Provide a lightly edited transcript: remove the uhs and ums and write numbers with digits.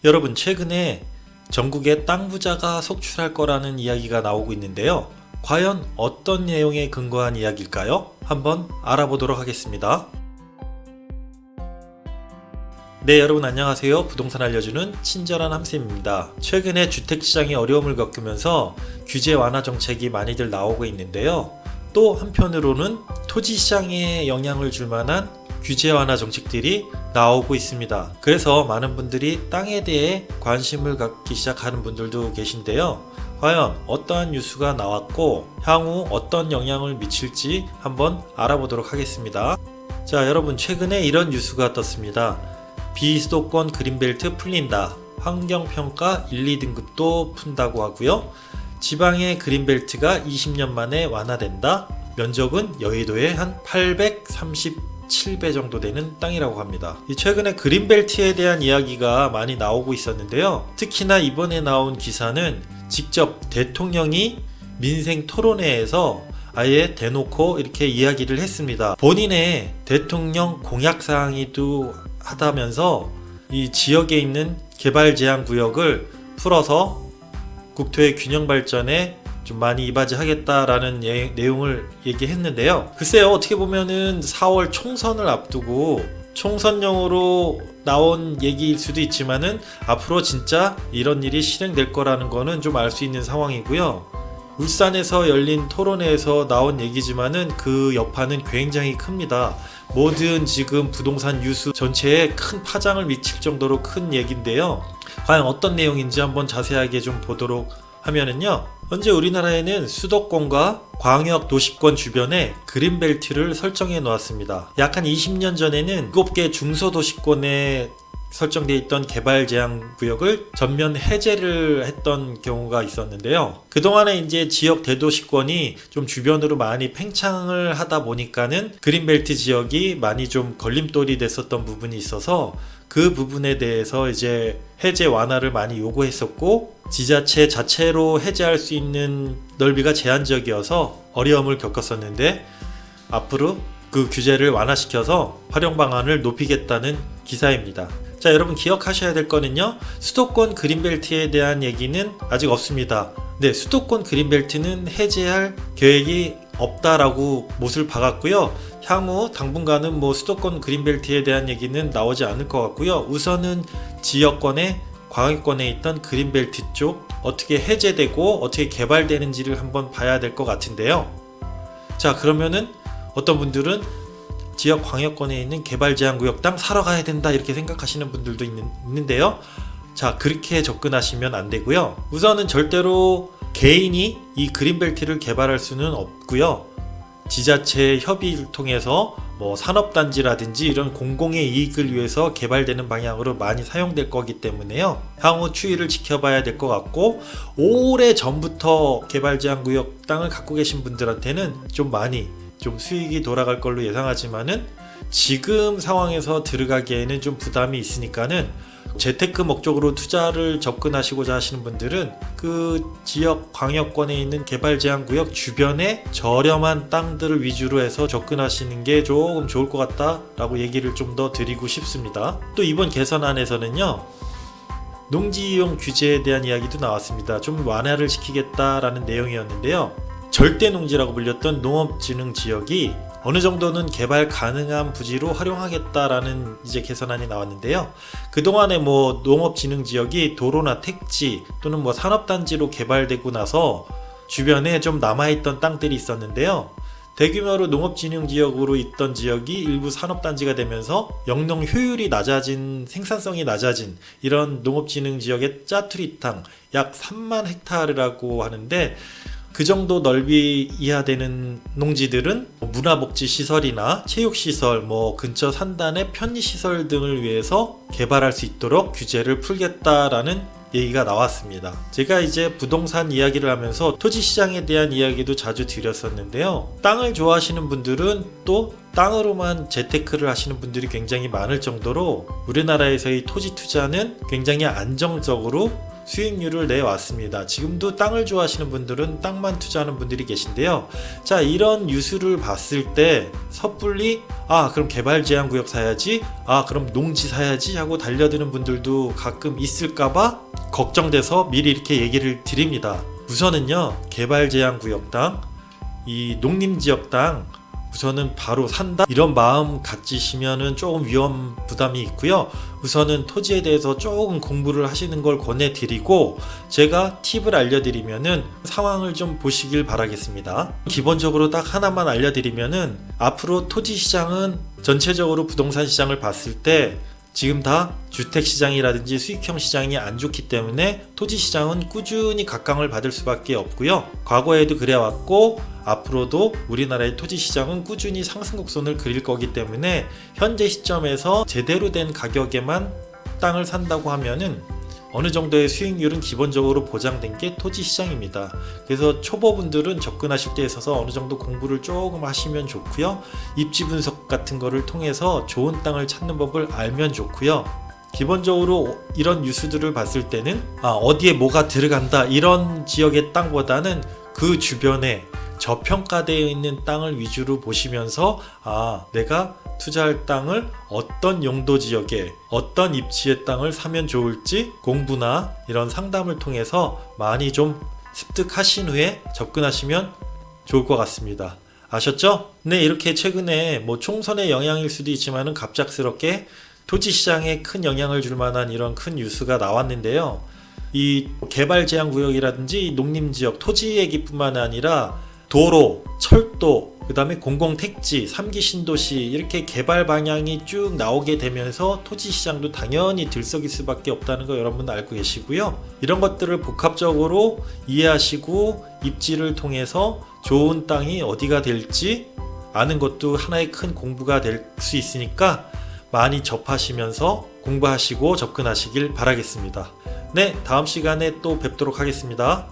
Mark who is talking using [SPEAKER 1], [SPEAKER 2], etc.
[SPEAKER 1] 여러분, 최근에 전국에 땅 부자가 속출할 거라는 이야기가 나오고 있는데요. 과연 어떤 내용에 근거한 이야기일까요? 한번 알아보도록 하겠습니다. 네, 여러분 안녕하세요. 부동산 알려주는 친절한 함쌤입니다. 최근에 주택시장이 어려움을 겪으면서 규제 완화 정책이 많이들 나오고 있는데요. 또 한편으로는 토지시장에 영향을 줄 만한 규제 완화 정책들이 나오고 있습니다. 그래서 많은 분들이 땅에 대해 관심을 갖기 시작하는 분들도 계신데요. 과연 어떠한 뉴스가 나왔고 향후 어떤 영향을 미칠지 한번 알아보도록 하겠습니다. 자, 여러분, 최근에 이런 뉴스가 떴습니다. 비수도권 그린벨트 풀린다. 환경평가 1, 2등급도 푼다고 하고요. 지방의 그린벨트가 20년 만에 완화된다. 면적은 여의도의 한 837배 정도 되는 땅이라고 합니다. 최근에 그린벨트에 대한 이야기가 많이 나오고 있었는데요. 특히나 이번에 나온 기사는 직접 대통령이 민생 토론회에서 아예 대놓고 이렇게 이야기를 했습니다. 본인의 대통령 공약사항이기도 하다면서 이 지역에 있는 개발 제한 구역을 풀어서 국토의 균형 발전에 좀 많이 이바지하겠다라는 내용을 얘기했는데요. 글쎄요, 어떻게 보면은 4월 총선을 앞두고 총선용으로 나온 얘기일 수도 있지만은 앞으로 진짜 이런 일이 실행될 거라는 거는 좀 알 수 있는 상황이고요. 울산에서 열린 토론회에서 나온 얘기지만은 그 여파는 굉장히 큽니다. 모든 지금 부동산 뉴스 전체에 큰 파장을 미칠 정도로 큰 얘기인데요. 과연 어떤 내용인지 한번 자세하게 좀 보도록 하면은요. 현재 우리나라에는 수도권과 광역 도시권 주변에 그린벨트를 설정해 놓았습니다. 약 한 20년 전에는 7개 중소도시권에 설정되어 있던 개발 제한 구역을 전면 해제를 했던 경우가 있었는데요. 그동안에 이제 지역 대도시권이 좀 주변으로 많이 팽창을 하다 보니까는 그린벨트 지역이 많이 좀 걸림돌이 됐었던 부분이 있어서 그 부분에 대해서 이제 해제 완화를 많이 요구했었고, 지자체 자체로 해제할 수 있는 넓이가 제한적이어서 어려움을 겪었었는데, 앞으로 그 규제를 완화시켜서 활용 방안을 높이겠다는 기사입니다. 자, 여러분 기억하셔야 될 거는요, 수도권 그린벨트에 대한 얘기는 아직 없습니다. 네, 수도권 그린벨트는 해제할 계획이 없다라고 못을 박았고요. 향후 당분간은 수도권 그린벨트에 대한 얘기는 나오지 않을 것 같고요. 우선은 지역권에 광역권에 있던 그린벨트 쪽 어떻게 해제되고 어떻게 개발되는지를 한번 봐야 될 것 같은데요. 자, 그러면은 어떤 분들은 지역 광역권에 있는 개발 제한 구역 땅 사러 가야 된다 이렇게 생각하시는 분들도 있는데요. 자, 그렇게 접근하시면 안 되고요. 우선은 절대로 개인이 이 그린벨트를 개발할 수는 없고요. 지자체 협의를 통해서 산업단지라든지 이런 공공의 이익을 위해서 개발되는 방향으로 많이 사용될 거기 때문에요. 향후 추이를 지켜봐야 될 것 같고, 오래 전부터 개발 제한 구역 땅을 갖고 계신 분들한테는 좀 많이 수익이 돌아갈 걸로 예상하지만은 지금 상황에서 들어가기에는 좀 부담이 있으니까는 재테크 목적으로 투자를 접근하시고자 하시는 분들은 그 지역 광역권에 있는 개발 제한 구역 주변에 저렴한 땅들을 위주로 해서 접근하시는 게 조금 좋을 것 같다라고 얘기를 좀 더 드리고 싶습니다. 또 이번 개선안에서는요, 농지 이용 규제에 대한 이야기도 나왔습니다. 좀 완화를 시키겠다라는 내용이었는데요. 절대 농지라고 불렸던 농업진흥 지역이 어느 정도는 개발 가능한 부지로 활용하겠다라는 이제 개선안이 나왔는데요. 그동안에 농업진흥 지역이 도로나 택지 또는 산업단지로 개발되고 나서 주변에 좀 남아있던 땅들이 있었는데요. 대규모로 농업진흥 지역으로 있던 지역이 일부 산업단지가 되면서 영농 효율이 낮아진, 생산성이 낮아진 이런 농업진흥 지역의 짜투리 땅 약 3만 헥타르라고 하는데, 그 정도 넓이 이하 되는 농지들은 문화복지시설이나 체육시설, 근처 산단의 편의시설 등을 위해서 개발할 수 있도록 규제를 풀겠다라는 얘기가 나왔습니다. 제가 이제 부동산 이야기를 하면서 토지시장에 대한 이야기도 자주 드렸었는데요. 땅을 좋아하시는 분들은 또 땅으로만 재테크를 하시는 분들이 굉장히 많을 정도로 우리나라에서의 토지 투자는 굉장히 안정적으로 수익률을 내왔습니다. 지금도 땅을 좋아하시는 분들은 땅만 투자하는 분들이 계신데요. 자, 이런 뉴스를 봤을 때 섣불리 그럼 개발제한구역 사야지, 그럼 농지 사야지 하고 달려드는 분들도 가끔 있을까봐 걱정돼서 미리 이렇게 얘기를 드립니다. 우선은요, 개발제한구역 땅, 이 농림지역 땅 우선은 바로 산다 이런 마음 가지시면은 조금 위험 부담이 있고요. 우선은 토지에 대해서 조금 공부를 하시는 걸 권해드리고, 제가 팁을 알려드리면은 상황을 좀 보시길 바라겠습니다. 기본적으로 딱 하나만 알려드리면은, 앞으로 토지 시장은 전체적으로 부동산 시장을 봤을 때 지금 다 주택시장이라든지 수익형 시장이 안 좋기 때문에 토지 시장은 꾸준히 각광을 받을 수밖에 없고요. 과거에도 그래왔고 앞으로도 우리나라의 토지 시장은 꾸준히 상승 곡선을 그릴 거기 때문에, 현재 시점에서 제대로 된 가격에만 땅을 산다고 하면은 어느 정도의 수익률은 기본적으로 보장된 게 토지 시장입니다. 그래서 초보분들은 접근하실 때 있어서 어느 정도 공부를 조금 하시면 좋고요. 입지 분석 같은 거를 통해서 좋은 땅을 찾는 법을 알면 좋고요. 기본적으로 이런 뉴스들을 봤을 때는 어디에 뭐가 들어간다 이런 지역의 땅보다는 그 주변에 저평가되어 있는 땅을 위주로 보시면서 내가 투자할 땅을 어떤 용도 지역에 어떤 입지의 땅을 사면 좋을지 공부나 이런 상담을 통해서 많이 좀 습득하신 후에 접근하시면 좋을 것 같습니다. 아셨죠? 네, 이렇게 최근에 총선의 영향일 수도 있지만은 갑작스럽게 토지 시장에 큰 영향을 줄 만한 이런 큰 뉴스가 나왔는데요. 이 개발 제한 구역이라든지 농림지역 토지 얘기뿐만 아니라 도로, 철도, 그 다음에 공공택지, 3기 신도시 이렇게 개발 방향이 쭉 나오게 되면서 토지 시장도 당연히 들썩일 수밖에 없다는 거 여러분 알고 계시고요. 이런 것들을 복합적으로 이해하시고 입지를 통해서 좋은 땅이 어디가 될지 아는 것도 하나의 큰 공부가 될 수 있으니까 많이 접하시면서 공부하시고 접근하시길 바라겠습니다. 네, 다음 시간에 또 뵙도록 하겠습니다.